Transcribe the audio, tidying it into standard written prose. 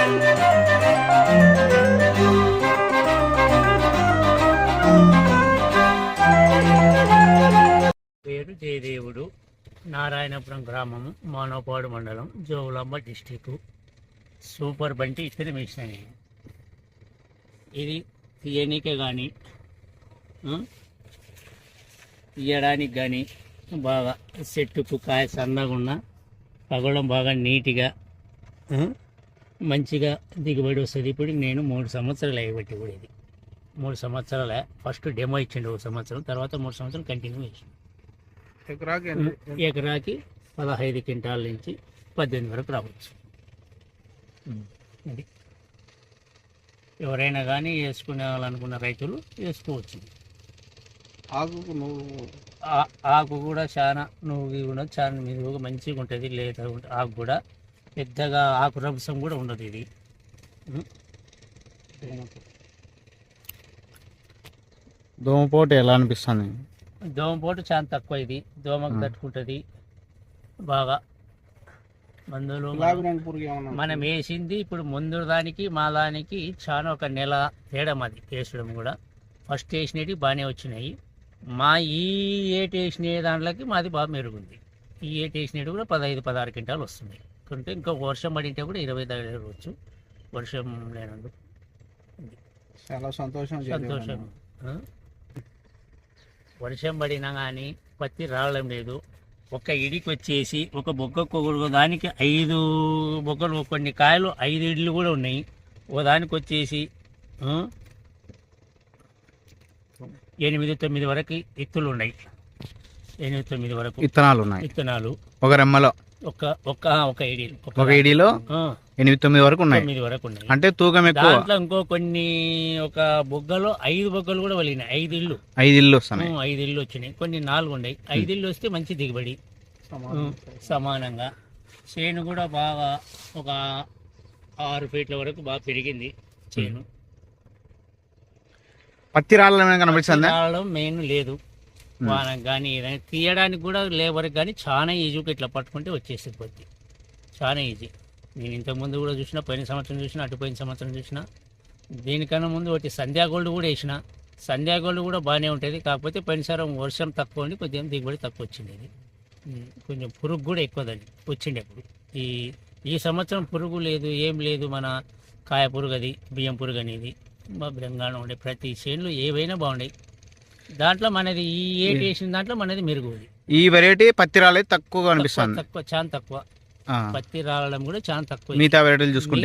పేరు జయదేవుడు, నారాయణపురం గ్రామము, మానవపాడు మండలం, జోగులాంబ డిస్టిక్. సూపర్ బంటి ఇతని వేసిన నేను. ఇది తీయనీకే కానీ తీయడానికి కానీ బాగా చెట్టుకు కాయ సన్నగా ఉన్న పగడం బాగా నీట్గా మంచిగా దిగుబడి వస్తుంది. ఇప్పుడు నేను 3 సంవత్సరాలు అయ్యబట్టి కూడా ఇది 3 సంవత్సరాలే. ఫస్ట్ డెమో ఇచ్చిండు 1 సంవత్సరం, తర్వాత 3 సంవత్సరాలు కంటిన్యూ ఇచ్చిండు. ఎకరాకి 15 క్వింటాల నుంచి 18 వరకు రావచ్చు. అది ఎవరైనా కానీ వేసుకునే వాళ్ళనుకున్న రైతులు వేసుకోవచ్చు. ఆకు కూడా చాలా నువ్వు కూడా చాలా మీద మంచిగా ఉంటుంది. లేదా ఆకు కూడా పెద్దగా ఆకు రభసం కూడా ఉండదు. ఇది దోమపోటు ఎలా అనిపిస్తుంది? దోమపోటు చాలా తక్కువ. ఇది దోమకు తట్టుకుంటుంది బాగా. మందులు మనం వేసింది ఇప్పుడు ముందు దానికి మా దానికి చాలా ఒక నెల తేడా అది వేసడం కూడా. ఫస్ట్ వేసినవి బాగానే వచ్చినాయి. మా ఈ ఏటి వేసిన దాంట్లోకి మాది బాగా మెరుగుంది. ఈ ఏటి వేసినవి కూడా 15-16 క్వింటాలు వస్తున్నాయి. కొంటే ఇంకా వర్షం పడింటే కూడా 20 తగ్గవచ్చు. వర్షం లేనందుకు చాలా సంతోషం. వర్షం పడినా కానీ పత్తి రావడం లేదు. ఒక ఇడికి వచ్చేసి ఒక బొగ్గ దానికి 5 బొగ్గలు, కొన్ని కాయలు 5 ఇడ్లు కూడా ఉన్నాయి. ఓ దానికి వచ్చేసి 8-9 వరకు ఇత్తులు ఉన్నాయి. 8-9 వరకు విత్తనాలు ఒక రెమ్మలో ఒక ఇడిలో 8-9 వరకు ఉన్నాయి. అంటే తూకం ఎక్కువ. దాంట్లో ఇంకో కొన్ని ఒక బొగ్గలో 5 బొగ్గలు కూడా వలిగినాయి. 5 ఇళ్ళు వస్తున్నాయి. 5 ఇళ్ళు వచ్చినాయి. కొన్ని 4 ఉన్నాయి. 5 ఇళ్ళు వస్తే మంచి దిగుబడి సమానంగా. చేను కూడా బాగా ఒక 6 ఫీట్ల వరకు బాగా పెరిగింది చేను. పత్తి రాళ్ళ కనిపిస్తుంది. రావడం మెయిన్ లేదు. వానకు కానీ ఏదైనా తీయడానికి కూడా లేబర్కి కానీ చాలా ఈజీగా ఇట్లా పట్టుకుంటే వచ్చేస్తుంది పత్తి. చాలా ఈజీ. నేను ఇంతకుముందు కూడా చూసిన, పోయిన సంవత్సరం చూసిన, అటుపోయిన సంవత్సరం చూసిన. దీనికన్నా ముందు ఒకటి సంధ్యా గోల్డ్ కూడా వేసిన. సంధ్యా గోల్డ్ కూడా బాగానే ఉంటుంది. కాకపోతే పోయినసారి వర్షం తక్కువ ఉండి కొద్దిగా దిగుబడి తక్కువ వచ్చింది. ఇది కొంచెం పురుగు కూడా ఎక్కువదండి వచ్చిండే. అప్పుడు ఈ సంవత్సరం పురుగు లేదు, ఏం లేదు. మన కాయ పురుగు అది, బియ్యం పురుగు అనేది బాగా బృంగానే ఉండే. ప్రతి చేనులు ఏవైనా బాగున్నాయి. దాంట్లో మనది ఈ ఏటి వేసిన దాంట్లో మనది మెరుగు. ఈ వెరైటీ పత్తి రాలేదు తక్కువగా అనిపిస్తుంది. చాలా తక్కువ. పత్తి రావడం కూడా చాలా తక్కువ మిగతా వెరైటీలు చూసుకుంటే.